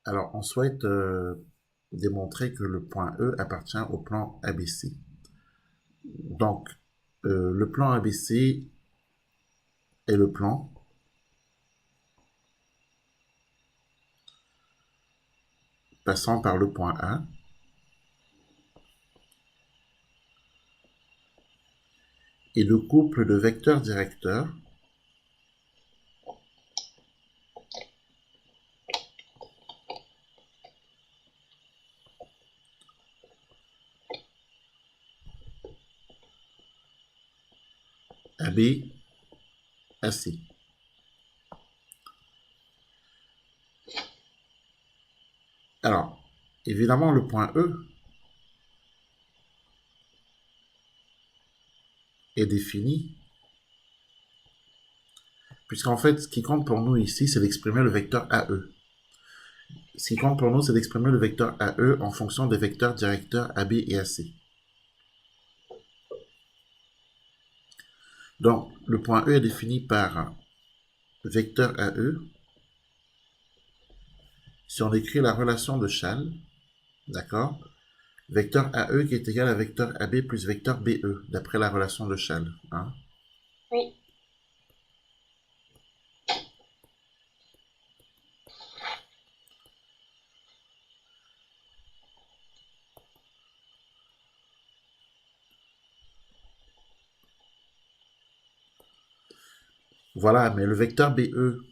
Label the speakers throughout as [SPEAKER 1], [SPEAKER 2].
[SPEAKER 1] Alors, on souhaite démontrer que le point E appartient au plan ABC. Donc, le plan ABC est le plan passant par le point A et le couple de vecteurs directeurs AB, AC. Alors, évidemment, le point E est défini, puisqu'en fait, ce qui compte pour nous ici, c'est d'exprimer le vecteur AE. Ce qui compte pour nous, c'est d'exprimer le vecteur AE en fonction des vecteurs directeurs AB et AC. Donc, le point E est défini par vecteur AE. Si on écrit la relation de Chasles, d'accord, vecteur AE qui est égal à vecteur AB plus vecteur BE, d'après la relation de Chasles. Hein.
[SPEAKER 2] Oui.
[SPEAKER 1] Voilà, mais le vecteur BE,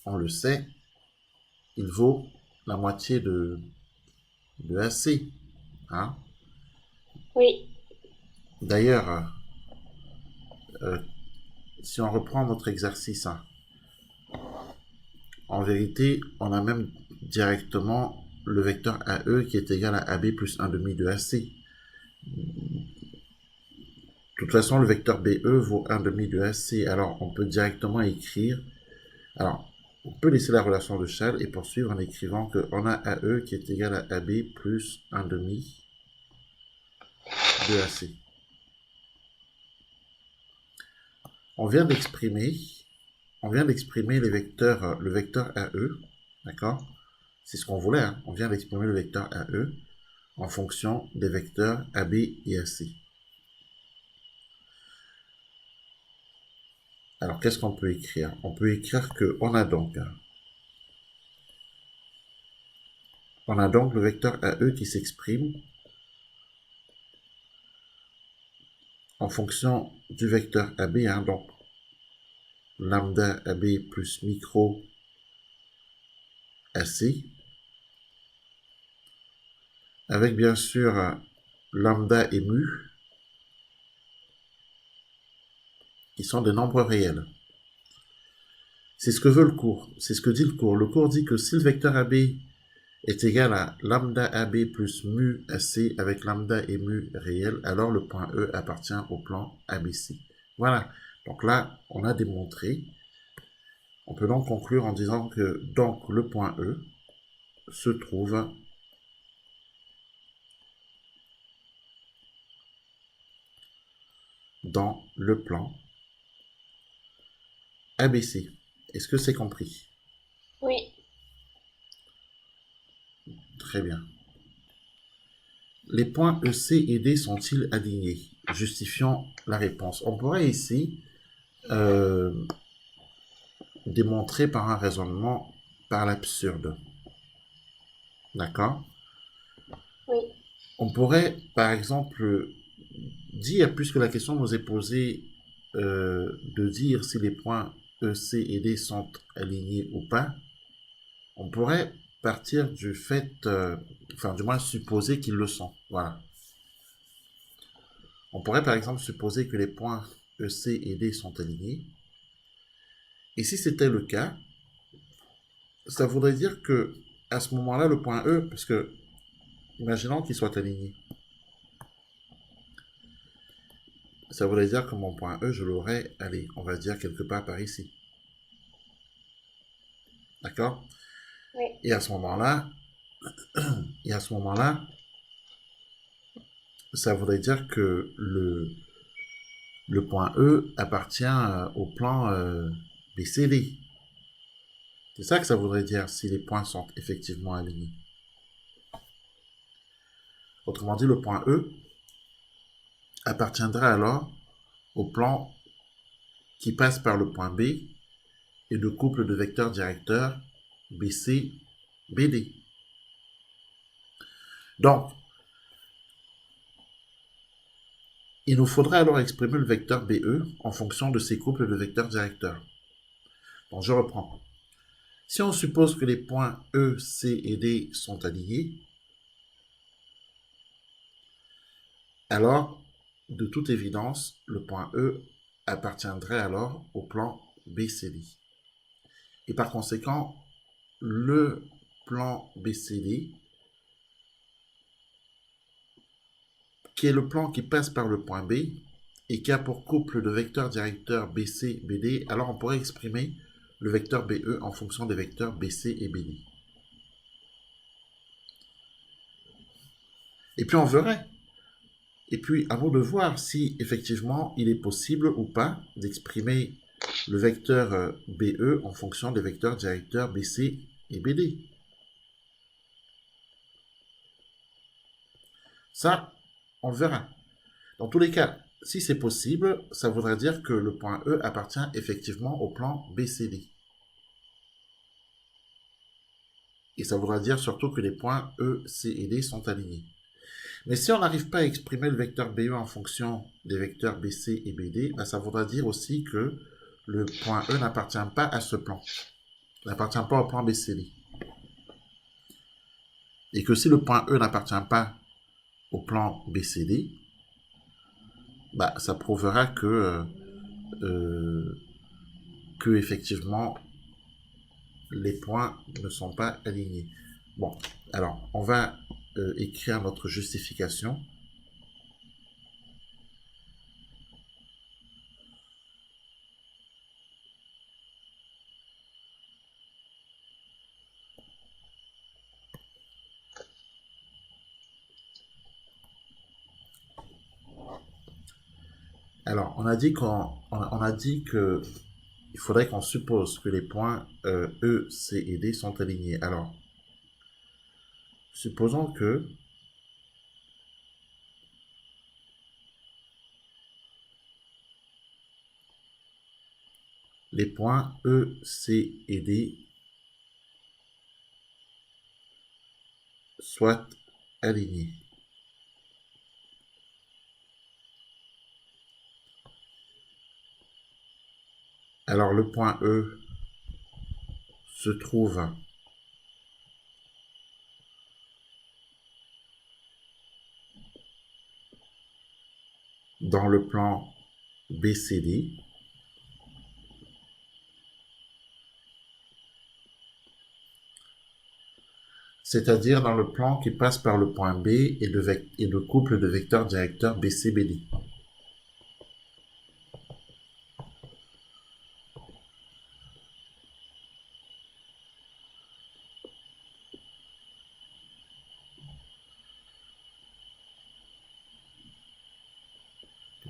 [SPEAKER 1] on le sait, il vaut la moitié de AC. Hein.
[SPEAKER 2] Oui.
[SPEAKER 1] D'ailleurs, si on reprend notre exercice, hein, en vérité, on a même directement le vecteur AE qui est égal à AB plus 1 demi de AC. De toute façon, le vecteur BE vaut 1 demi de AC. Alors, on peut directement écrire. Alors, on peut laisser la relation de Chasles et poursuivre en écrivant qu'on a AE qui est égal à AB plus 1 demi de AC. On vient d'exprimer les vecteurs, le vecteur AE, d'accord. C'est ce qu'on voulait, hein. On vient d'exprimer le vecteur AE en fonction des vecteurs AB et AC. Alors, qu'est-ce qu'on peut écrire? On peut écrire qu'on a donc le vecteur AE qui s'exprime en fonction du vecteur AB, hein, donc lambda AB plus micro AC, avec bien sûr lambda et mu, qui sont des nombres réels. C'est ce que veut le cours, c'est ce que dit le cours. Le cours dit que si le vecteur AB est égal à lambda AB plus mu AC avec lambda et mu réel, alors le point E appartient au plan ABC. Voilà, donc là, on a démontré. On peut donc conclure en disant que donc le point E se trouve dans le plan ABC. Est-ce que c'est compris?
[SPEAKER 2] Oui.
[SPEAKER 1] Très bien. Les points EC et D sont-ils alignés? Justifions la réponse. On pourrait ici démontrer par un raisonnement par l'absurde. D'accord?
[SPEAKER 2] Oui.
[SPEAKER 1] On pourrait, par exemple, dire, puisque la question nous est posée, de dire si les points EC et D sont alignés ou pas, on pourrait partir du fait, enfin du moins supposer qu'ils le sont. Voilà. On pourrait par exemple supposer que les points EC et D sont alignés. Et si c'était le cas, ça voudrait dire que à ce moment-là, le point E, parce que imaginons qu'il soit aligné, ça voudrait dire que mon point E, je l'aurais, allez, on va dire quelque part par ici. D'accord?
[SPEAKER 2] Oui.
[SPEAKER 1] Et à ce moment-là, ça voudrait dire que point E appartient au plan BCD. C'est ça que ça voudrait dire si les points sont effectivement alignés. Autrement dit, le point E appartiendra alors au plan qui passe par le point B et le couple de vecteurs directeurs BC, BD. Donc, il nous faudra alors exprimer le vecteur BE en fonction de ces couples de vecteurs directeurs. Donc, je reprends. Si on suppose que les points E, C et D sont alignés, alors, de toute évidence, le point E appartiendrait alors au plan BCD. Et par conséquent, le plan BCD, qui est le plan qui passe par le point B et qui a pour couple de vecteurs directeurs BC, BD, alors on pourrait exprimer le vecteur BE en fonction des vecteurs BC et BD. Et puis on verrait. Et puis à nous de voir si effectivement il est possible ou pas d'exprimer le vecteur BE en fonction des vecteurs directeurs BC et BD. Ça, on le verra. Dans tous les cas, si c'est possible, ça voudrait dire que le point E appartient effectivement au plan BCD. Et ça voudra dire surtout que les points E, C et D sont alignés. Mais si on n'arrive pas à exprimer le vecteur BE en fonction des vecteurs BC et BD, ben ça voudra dire aussi que le point E n'appartient pas à ce plan. Il n'appartient pas au plan BCD. Et que si le point E n'appartient pas au plan BCD, bah, ça prouvera que effectivement les points ne sont pas alignés. Bon, alors on va écrire notre justification. Alors, on a dit que il faudrait qu'on suppose que les points E, C et D sont alignés. Alors, supposons que les points E, C et D soient alignés. Alors, le point E se trouve dans le plan BCD. C'est-à-dire dans le plan qui passe par le point B et le couple de vecteurs directeurs BCBD.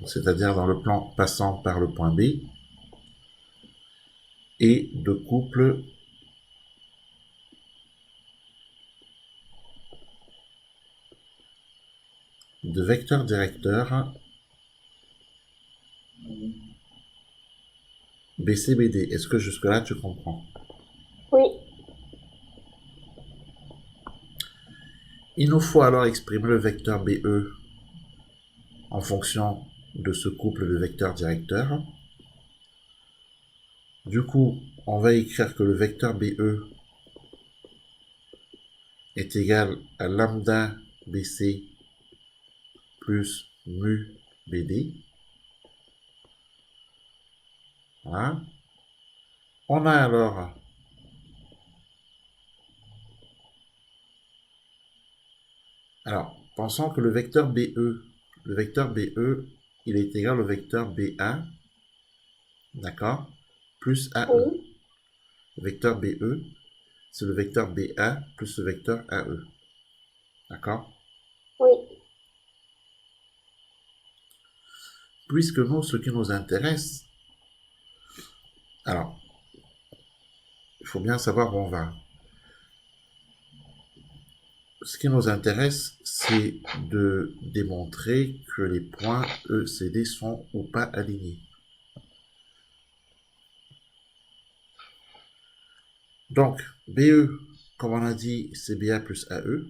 [SPEAKER 1] C'est-à-dire dans le plan passant par le point B et de couple de vecteurs directeurs BCBD. Est-ce que jusque-là tu comprends?
[SPEAKER 2] Oui.
[SPEAKER 1] Il nous faut alors exprimer le vecteur BE en fonction de ce couple de vecteurs directeurs. Du coup, on va écrire que le vecteur BE est égal à lambda BC plus mu BD. Voilà. On a alors, pensons que le vecteur BE, il est égal au vecteur BA, d'accord, plus AE.
[SPEAKER 2] Oui.
[SPEAKER 1] Le vecteur BE, c'est le vecteur BA plus le vecteur AE. D'accord?
[SPEAKER 2] Oui.
[SPEAKER 1] Puisque nous, ce qui nous intéresse, alors, il faut bien savoir où on va. Ce qui nous intéresse, c'est de démontrer que les points E, C, D sont ou pas alignés. Donc, BE, comme on a dit, c'est BA plus AE.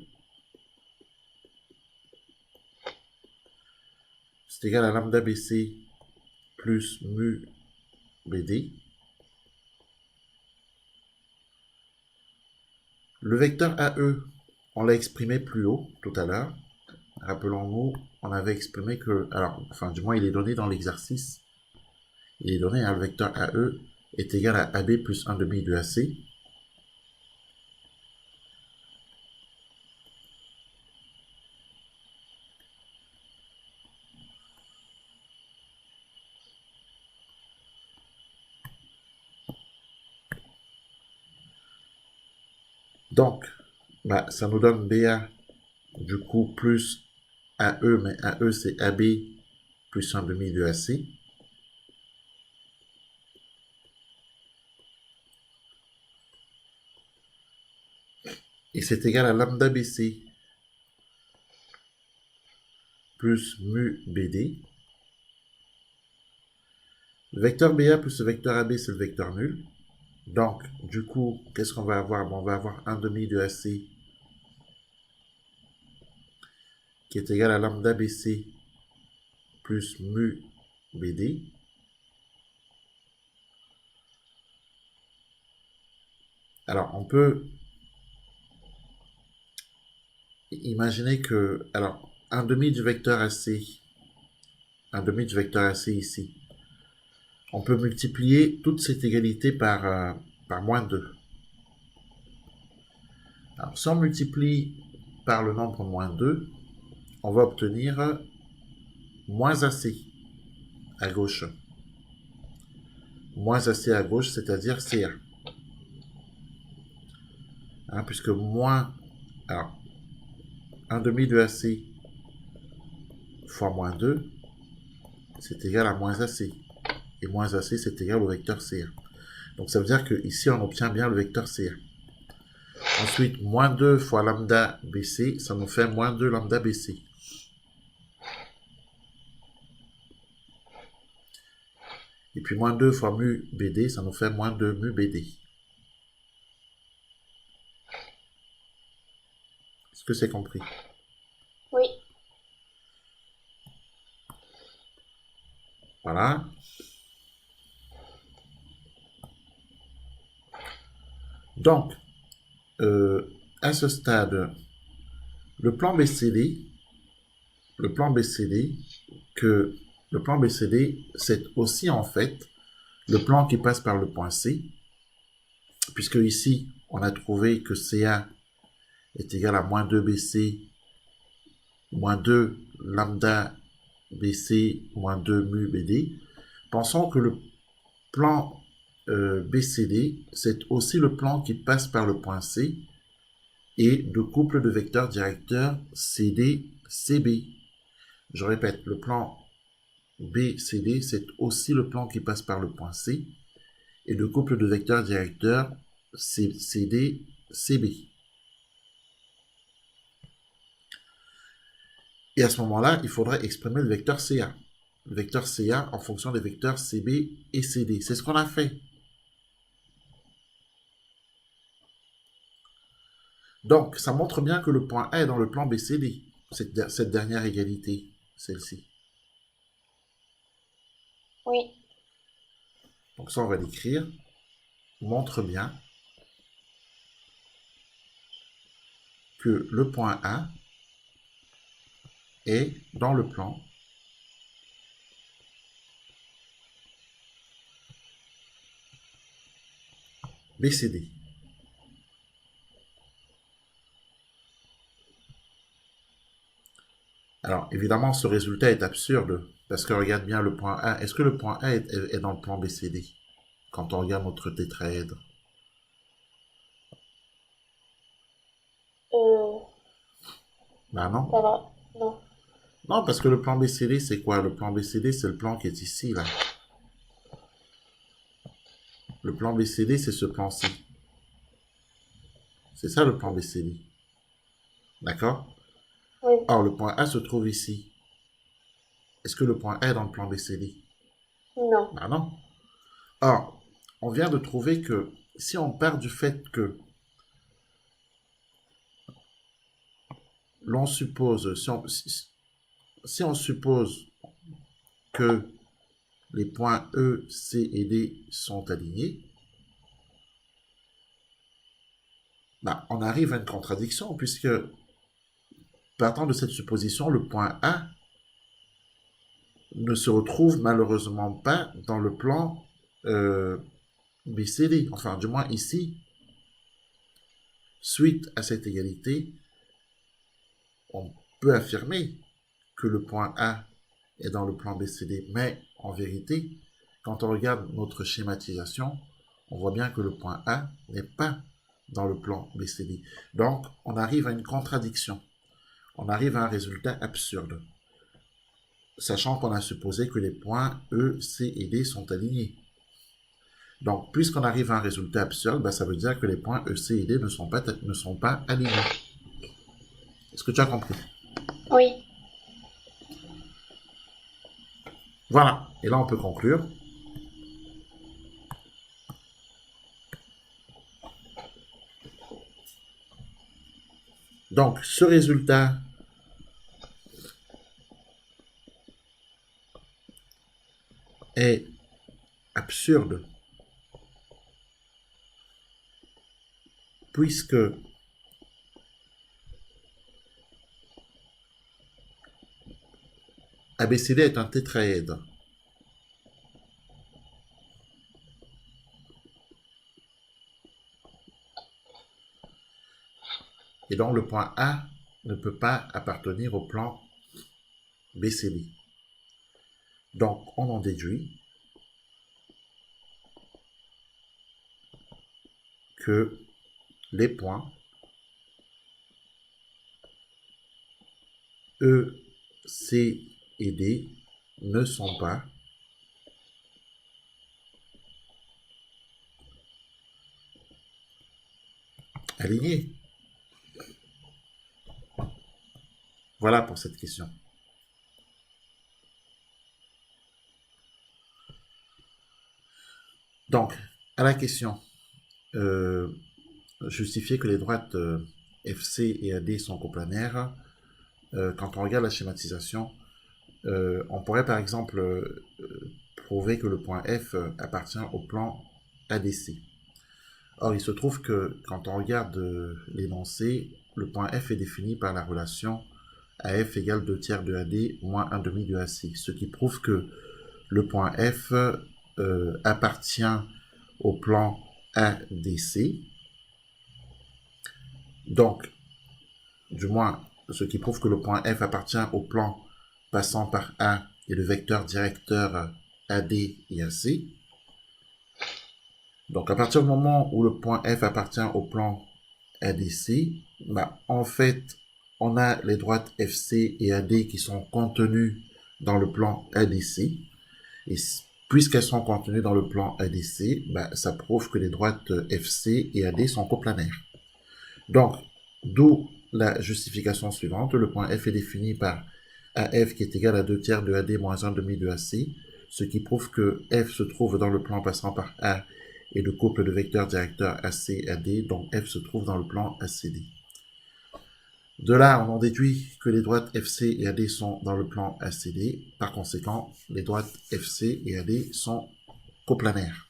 [SPEAKER 1] C'est égal à lambda BC plus mu BD. Le vecteur AE, on l'a exprimé plus haut tout à l'heure. Rappelons-nous, on avait exprimé que, alors, enfin, du moins, il est donné dans l'exercice. Il est donné, le vecteur AE est égal à AB plus 1 demi de AC. Donc, ça nous donne BA, du coup, plus AE, mais AE, c'est AB plus 1 demi de AC. Et c'est égal à lambda BC plus mu BD. Le vecteur BA plus le vecteur AB, c'est le vecteur nul. Donc, du coup, qu'est-ce qu'on va avoir? On va avoir 1 demi de AC qui est égal à lambda BC plus mu BD. Alors, on peut imaginer que, alors, 1 demi du vecteur AC, 1 demi du vecteur AC ici, on peut multiplier toute cette égalité par moins 2. Alors, si on multiplie par le nombre moins 2, on va obtenir moins AC à gauche. Moins AC à gauche, c'est-à-dire CA. Puisque moins, alors, 1 demi de AC fois moins 2, c'est égal à moins AC. Et moins AC, c'est égal au vecteur CA. Donc ça veut dire qu'ici, on obtient bien le vecteur CA. Ensuite, moins 2 fois lambda BC, ça nous fait moins 2 lambda BC. Et puis moins 2 fois mu BD, ça nous fait moins 2 mu BD. Est-ce que c'est compris?
[SPEAKER 2] Oui.
[SPEAKER 1] Voilà. Donc, à ce stade, le plan BCD, c'est aussi en fait le plan qui passe par le point C, puisque ici, on a trouvé que CA est égal à moins 2BC, moins 2 lambda BC, moins 2 mu BD. Pensons que le plan BCD, c'est aussi le plan qui passe par le point C et de couple de vecteurs directeurs CD-CB. Je répète, le plan BCD, c'est aussi le plan qui passe par le point C et de couple de vecteurs directeurs CD-CB. Et à ce moment-là, il faudrait exprimer le vecteur CA. Le vecteur CA en fonction des vecteurs CB et CD. C'est ce qu'on a fait. Donc, ça montre bien que le point A est dans le plan BCD, cette dernière égalité, celle-ci.
[SPEAKER 2] Oui.
[SPEAKER 1] Donc ça, on va l'écrire. Montre bien que le point A est dans le plan BCD. Alors, évidemment, ce résultat est absurde, parce que regarde bien le point A. Est-ce que le point A est dans le plan BCD quand on regarde notre tétraèdre? Non.
[SPEAKER 2] Pas vrai. Non.
[SPEAKER 1] Non, parce que le plan BCD, c'est quoi? Le plan BCD, c'est le plan qui est ici, là. Le plan BCD, c'est ce plan-ci. C'est ça le plan BCD. D'accord?
[SPEAKER 2] Oui.
[SPEAKER 1] Or, le point A se trouve ici. Est-ce que le point A est dans le plan BCD?
[SPEAKER 2] Non.
[SPEAKER 1] Ben non. Or, on vient de trouver que si on part du fait que l'on suppose, si on suppose que les points E, C et D sont alignés, ben, on arrive à une contradiction puisque partant de cette supposition, le point A ne se retrouve malheureusement pas dans le plan BCD. Enfin, du moins ici, suite à cette égalité, on peut affirmer que le point A est dans le plan BCD. Mais en vérité, quand on regarde notre schématisation, on voit bien que le point A n'est pas dans le plan BCD. Donc, on arrive à une contradiction. On arrive à un résultat absurde. Sachant qu'on a supposé que les points E, C et D sont alignés. Donc, puisqu'on arrive à un résultat absurde, ben, ça veut dire que les points E, C et D ne sont pas alignés. Est-ce que tu as compris?
[SPEAKER 2] Oui.
[SPEAKER 1] Voilà. Et là, on peut conclure. Donc, ce résultat est absurde puisque ABCD est un tétraèdre. Et donc le point A ne peut pas appartenir au plan BCD. Donc on en déduit que les points E, C et D ne sont pas alignés. Voilà pour cette question. Donc, à la question, justifier que les droites FC et AD sont coplanaires, quand on regarde la schématisation, on pourrait par exemple prouver que le point F appartient au plan ADC. Or, il se trouve que quand on regarde l'énoncé, le point F est défini par la relation AF égale 2 tiers de AD moins 1 demi de AC, ce qui prouve que le point F appartient au plan ADC. Donc, du moins, ce qui prouve que le point F appartient au plan passant par A et le vecteur directeur AD et AC. Donc, à partir du moment où le point F appartient au plan ADC, bah, en fait, on a les droites FC et AD qui sont contenues dans le plan ADC. Et puisqu'elles sont contenues dans le plan ADC, bah, ça prouve que les droites FC et AD sont coplanaires. Donc, d'où la justification suivante. Le point F est défini par AF qui est égal à 2 tiers de AD moins 1 demi de AC, ce qui prouve que F se trouve dans le plan passant par A et le couple de vecteurs directeurs AC-AD, donc F se trouve dans le plan ACD. De là, on en déduit que les droites FC et AD sont dans le plan ACD. Par conséquent, les droites FC et AD sont coplanaires.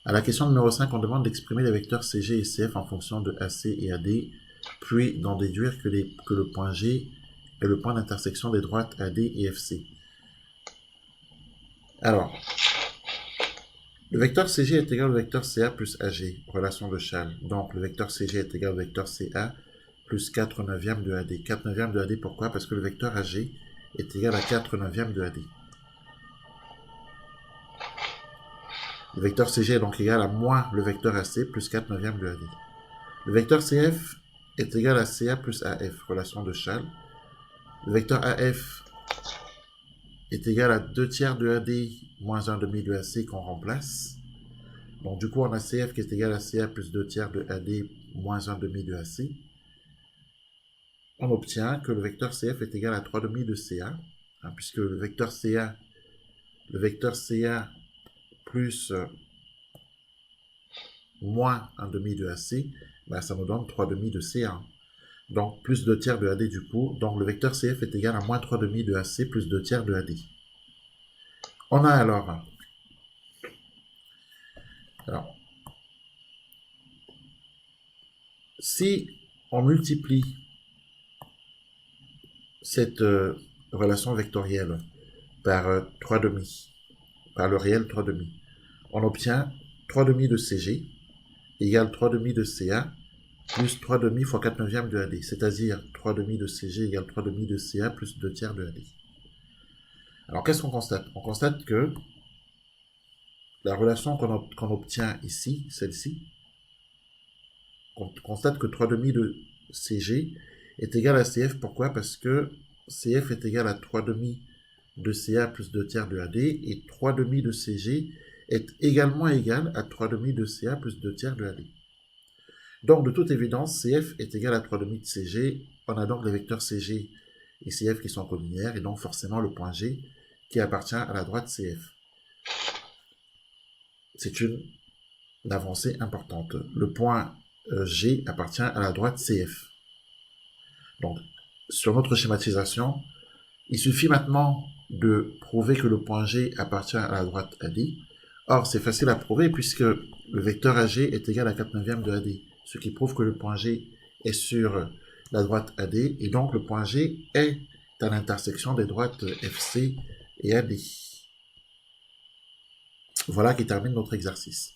[SPEAKER 1] À la question numéro 5, on demande d'exprimer les vecteurs CG et CF en fonction de AC et AD, puis d'en déduire que le point G est le point d'intersection des droites AD et FC. Alors, le vecteur CG est égal au vecteur CA plus AG, relation de Chasles. Donc, le vecteur CG est égal au vecteur CA plus 4 neuvièmes de AD. 4 neuvièmes de AD, pourquoi? Parce que le vecteur AG est égal à 4 neuvièmes de AD. Le vecteur CG est donc égal à moins le vecteur AC plus 4 neuvièmes de AD. Le vecteur CF est égal à CA plus AF, relation de Chasles. Le vecteur AF est égal à 2 tiers de AD moins 1 demi de AC qu'on remplace. Donc du coup, on a CF qui est égal à CA plus 2 tiers de AD moins 1 demi de AC. On obtient que le vecteur CF est égal à 3 demi de CA, hein, puisque le vecteur CA plus moins 1 demi de AC, ben, ça nous donne 3 demi de CA. Donc plus 2 tiers de AD du coup. Donc le vecteur CF est égal à moins 3 demi de AC plus 2 tiers de AD. On a alors si on multiplie cette relation vectorielle par 3 demi, par le réel 3 demi, on obtient 3 demi de CG égale 3 demi de CA plus 3 demi fois 4 neuvièmes de AD, c'est-à-dire 3 demi de CG égale 3 demi de CA plus 2 tiers de AD. Alors qu'est-ce qu'on constate? On constate que la relation qu'on obtient ici, celle-ci, on constate que 3 demi de CG est égal à CF. Pourquoi? Parce que CF est égal à 3 demi de CA plus 2 tiers de AD et 3 demi de CG est également égal à 3 demi de CA plus 2 tiers de AD. Donc de toute évidence, CF est égal à 3 demi de CG. On a donc les vecteurs CG et CF qui sont collinéaires et donc forcément le point G qui appartient à la droite CF. C'est une avancée importante. Le point G appartient à la droite CF. Donc, sur notre schématisation, il suffit maintenant de prouver que le point G appartient à la droite AD. Or, c'est facile à prouver puisque le vecteur AG est égal à 4 neuvièmes de AD, ce qui prouve que le point G est sur la droite AD, et donc le point G est à l'intersection des droites FC et AD. Voilà qui termine notre exercice.